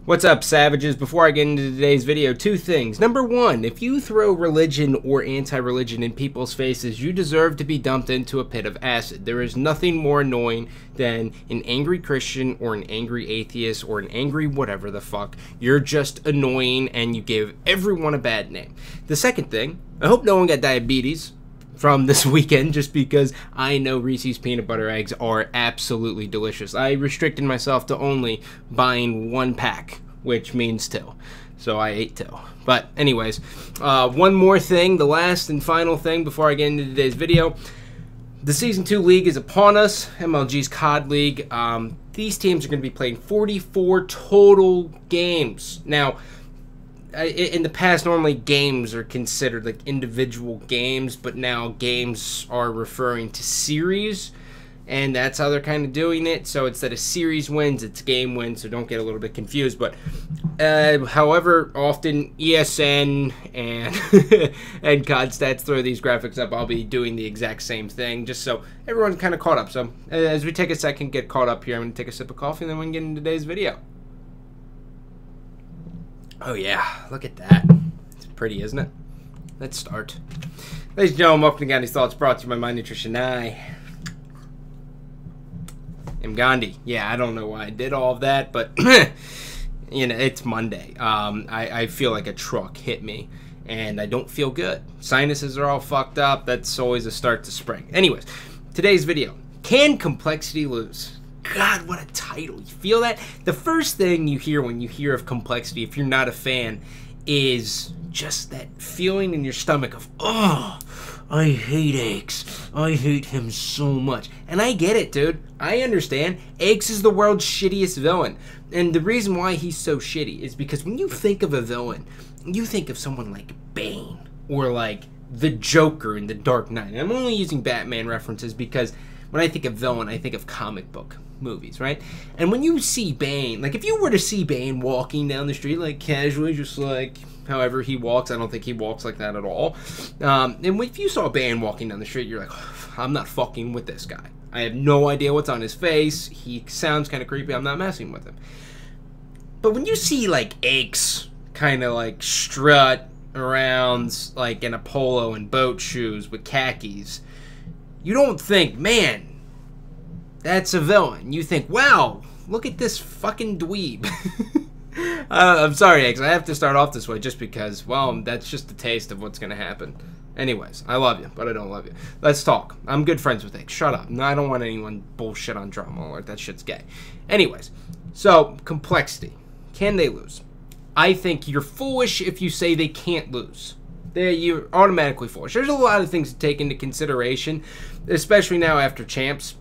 What's up, savages? Before I get into today's video, two things. Number one, if you throw religion or anti-religion in people's faces, you deserve to be dumped into a pit of acid. There is nothing more annoying than an angry Christian or an angry atheist or an angry whatever the fuck. You're just annoying and you give everyone a bad name. The second thing, I hope no one got diabetes from this weekend, just because I know Reese's peanut butter eggs are absolutely delicious. I restricted myself to only buying one pack, which means two. So I ate two. But anyways, one more thing, the last and final thing before I get into today's video. The Season 2 League is upon us, MLG's COD League. These teams are going to be playing 44 total games. Now, in the past, normally games are considered like individual games, but now games are referring to series, and that's how they're kind of doing it. So instead of series wins, it's game wins, so don't get a little bit confused. But however often ESN and and COD Stats throw these graphics up, I'll be doing the exact same thing, just so everyone's kind of caught up. So as we take a second, get caught up here, I'm going to take a sip of coffee, and then we can get into today's video. Oh yeah, look at that. It's pretty, isn't it? Let's start. Ladies and gentlemen, welcome to Gandhi's Thoughts, brought to you by My Nutrition. I am Gandhi. Yeah, I don't know why I did all of that, but you know, it's Monday. I feel like a truck hit me, and I don't feel good. Sinuses are all fucked up. That's always a start to spring. Anyways, today's video. Can complexity lose? God, what a title. You feel that? The first thing you hear when you hear of complexity, if you're not a fan, is just that feeling in your stomach of, oh, I hate Aches. I hate him so much. And I get it, dude. I understand. Aches is the world's shittiest villain. And the reason why he's so shitty is because when you think of a villain, you think of someone like Bane or like the Joker in The Dark Knight. And I'm only using Batman references because when I think of villain, I think of comic book movies, right? And when you see Bane, like if you were to see Bane walking down the street, like casually, just like however he walks, I don't think he walks like that at all. And if you saw Bane walking down the street, you're like, oh, I'm not fucking with this guy. I have no idea what's on his face. He sounds kind of creepy. I'm not messing with him. But when you see like Aches kind of like strut around like in a polo and boat shoes with khakis, you don't think, man, that's a villain. You think, wow, look at this fucking dweeb. I'm sorry, Eggs. I have to start off this way just because, well, that's just a taste of what's going to happen. Anyways, I love you, but I don't love you. Let's talk. I'm good friends with Eggs. Shut up. No, I don't want anyone bullshit on Drama Alert. That shit's gay. Anyways, so, complexity. Can they lose? I think you're foolish if you say they can't lose. You're automatically foolish. There's a lot of things to take into consideration, especially now after Champs,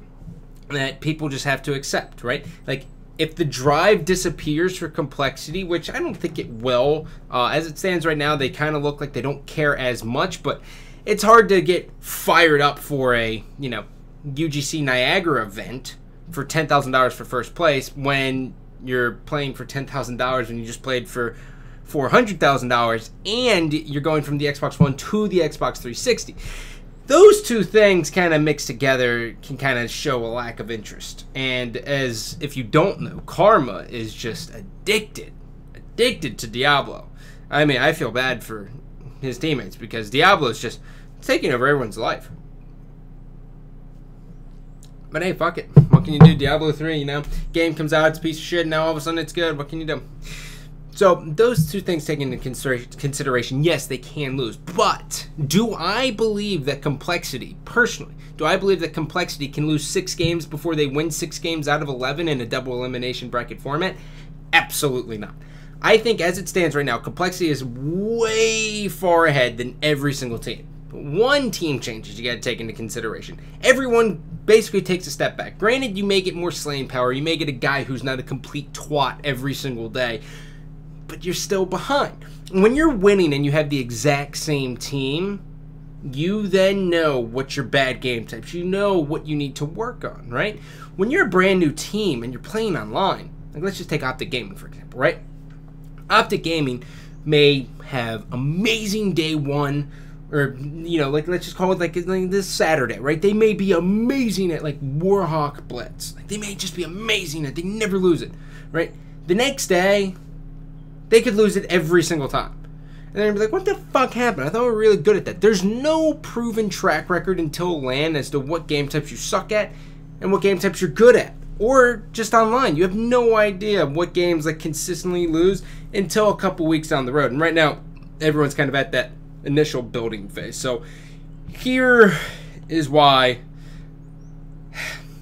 that people just have to accept, right? Like, if the drive disappears for complexity, which I don't think it will, as it stands right now, they kind of look like they don't care as much, but it's hard to get fired up for a, you know, UGC Niagara event for $10,000 for first place when you're playing for $10,000 when you just played for $400,000 and you're going from the Xbox One to the Xbox 360. Those two things kind of mixed together can kind of show a lack of interest. And as if you don't know, Karma is just addicted to Diablo. I mean, I feel bad for his teammates because Diablo's just taking over everyone's life. But hey, fuck it. What can you do? Diablo 3, you know, game comes out, it's a piece of shit, now all of a sudden it's good. What can you do? So, those two things taken into consideration, yes, they can lose. But, do I believe that complexity, personally, do I believe that complexity can lose 6 games before they win 6 games out of 11 in a double elimination bracket format? Absolutely not. I think as it stands right now, complexity is way far ahead than every single team. But one team changes you got to take into consideration. Everyone basically takes a step back. Granted, you may get more slaying power. You may get a guy who's not a complete twat every single day, but you're still behind. When you're winning and you have the exact same team, you then know what your bad game types, you know what you need to work on, right? When you're a brand new team and you're playing online, like let's just take Optic Gaming for example, right? Optic Gaming may have amazing day one, or you know, like let's just call it like this Saturday, right? They may be amazing at like Warhawk Blitz. Like they may just be amazing at, they never lose it, right? The next day, They could lose it every single time. And they're going to be like, what the fuck happened? I thought we were really good at that. There's no proven track record until LAN as to what game types you suck at and what game types you're good at. Or just online. You have no idea what games like consistently lose until a couple weeks down the road. And right now, everyone's kind of at that initial building phase. So here is why,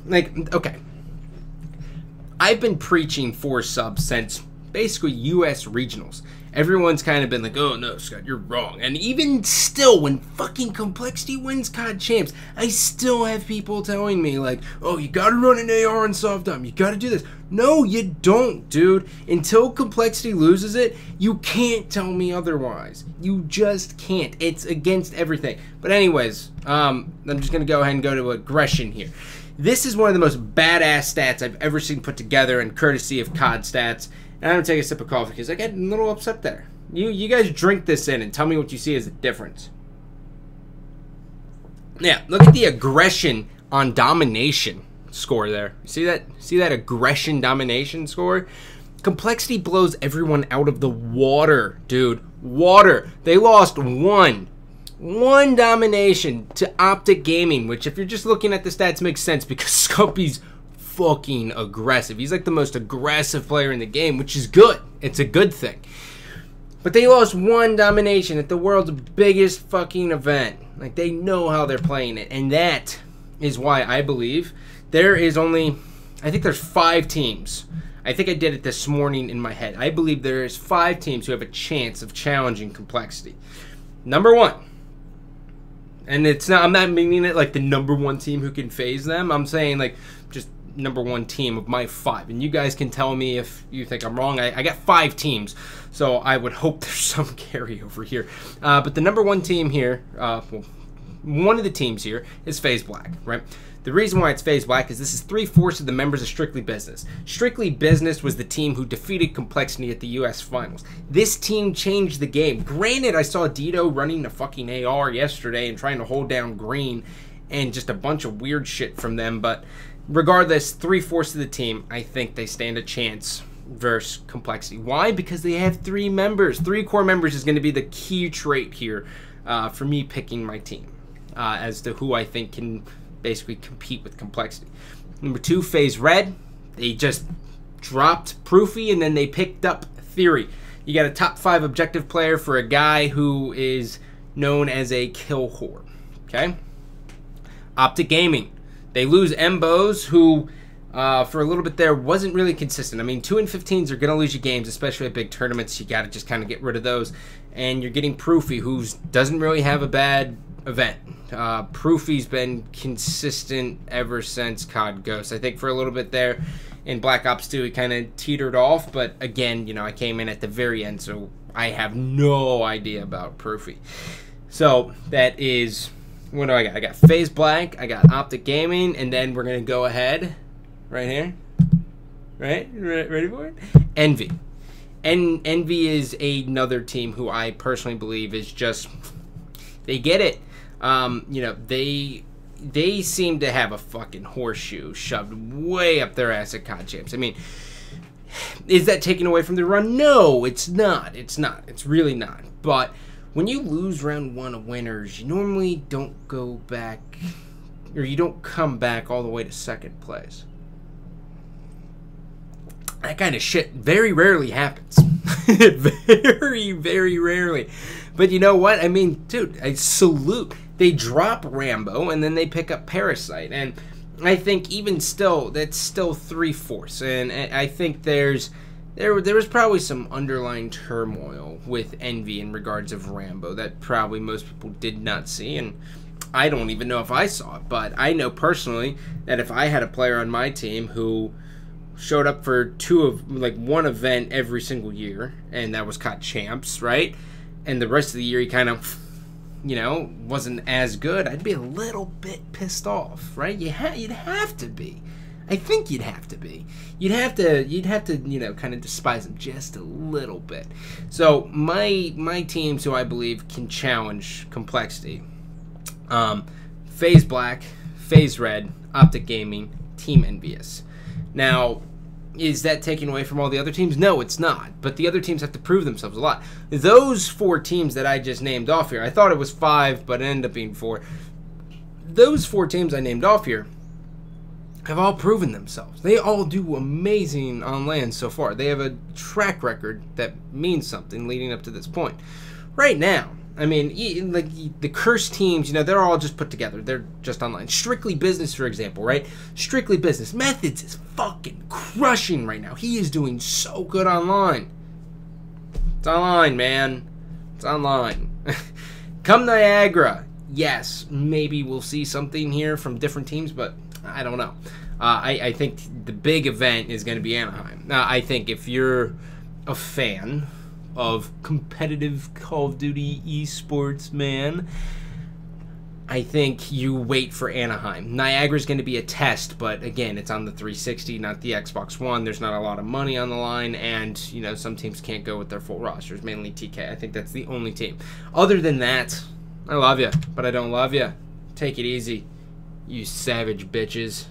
like, okay. I've been preaching for subs since basically US regionals. Everyone's kind of been like, oh no, Scott, you're wrong. And even still, when fucking Complexity wins COD Champs, I still have people telling me like, oh, you gotta run an AR on soft dom, you gotta do this. No, you don't, dude. Until Complexity loses it, you can't tell me otherwise. You just can't. It's against everything. But anyways, I'm just gonna go ahead and go to aggression here. This is one of the most badass stats I've ever seen put together, and courtesy of COD Stats. And I'm going to take a sip of coffee because I get a little upset there. You guys drink this in and tell me what you see as a difference. Yeah, look at the aggression on domination score there. See that? See that aggression domination score? Complexity blows everyone out of the water, dude. Water. They lost one domination to Optic Gaming, which if you're just looking at the stats makes sense because Scumpy's fucking aggressive. He's like the most aggressive player in the game, which is good. It's a good thing. But they lost one domination at the world's biggest fucking event. Like, they know how they're playing it. And that is why I believe there is only, I think there's 5 teams. I think I did it this morning in my head. I believe there is 5 teams who have a chance of challenging Complexity. Number 1. And it's not, I'm not meaning it like the number 1 team who can phase them. I'm saying like just number 1 team of my 5. And you guys can tell me if you think I'm wrong. I got 5 teams, so I would hope there's some carryover here. But the number 1 team here, well, one of the teams here is FaZe Black, right? The reason why it's FaZe Black is this is 3/4 of the members of Strictly Business. Strictly Business was the team who defeated Complexity at the US Finals. This team changed the game. Granted, I saw Dito running a fucking AR yesterday and trying to hold down Green and just a bunch of weird shit from them, but regardless, 3/4 of the team, I think they stand a chance versus Complexity. Why? Because they have 3 members. 3 core members is going to be the key trait here for me picking my team as to who I think can basically compete with Complexity. Number 2, FaZe Red. They just dropped Proofy and then they picked up Theory. You got a top 5 objective player for a guy who is known as a kill whore. Okay? Optic Gaming. They lose Mbos, who for a little bit there wasn't really consistent. I mean, 2 and 15s are going to lose you games, especially at big tournaments. You got to just kind of get rid of those. And you're getting Proofy, who doesn't really have a bad event. Proofy's been consistent ever since COD Ghost. I think for a little bit there in Black Ops 2, he kind of teetered off. But again, you know, I came in at the very end, so I have no idea about Proofy. So that is... what do I got? I got FaZe Black, I got Optic Gaming, and then we're going to go ahead right here. Right? Ready for it? Envy. Envy is another team who I personally believe is just... they get it. You know, they seem to have a fucking horseshoe shoved way up their ass at COD Champs. I mean, is that taken away from the run? No, it's not. It's not. It's really not. But when you lose round 1 of winners, you normally don't go back, or you don't come back all the way to 2nd place. That kind of shit very rarely happens. Very, very rarely. But you know what? I mean, dude, I salute. They drop Rambo, and then they pick up Parasite. And I think even still, that's still 3/4. And I think there was probably some underlying turmoil with Envy in regards of Rambo that probably most people did not see, and I don't even know if I saw it, but I know personally that if I had a player on my team who showed up for 1 event every single year, and that was COD Champs, right? And the rest of the year he kind of, you know, wasn't as good, I'd be a little bit pissed off, right? You'd have to be. I think you'd have to be. You'd have to, you know, kind of despise them just a little bit. So my teams who I believe can challenge Complexity, FaZe Black, FaZe Red, Optic Gaming, Team Envious. Now, Is that taking away from all the other teams? No, it's not. But the other teams have to prove themselves a lot. Those 4 teams that I just named off here, I thought it was 5, but it ended up being 4. Those 4 teams I named off here have all proven themselves. They all do amazing on land so far. They have a track record that means something leading up to this point. Right now, I mean, like the cursed teams, they're all just put together. They're just online. Strictly Business, for example, right? Strictly Business. Methods is fucking crushing right now. He is doing so good online. It's online, man. It's online. Come Niagara. Yes, maybe we'll see something here from different teams, but I don't know. I think the big event is going to be Anaheim. Now, I think if you're a fan of competitive Call of Duty esports, man, I think you wait for Anaheim. Niagara's going to be a test, but again, it's on the 360, not the Xbox One. There's not a lot of money on the line, and some teams can't go with their full rosters, mainly TK. I think that's the only team. Other than that, I love you, but I don't love you. Take it easy, you savage bitches.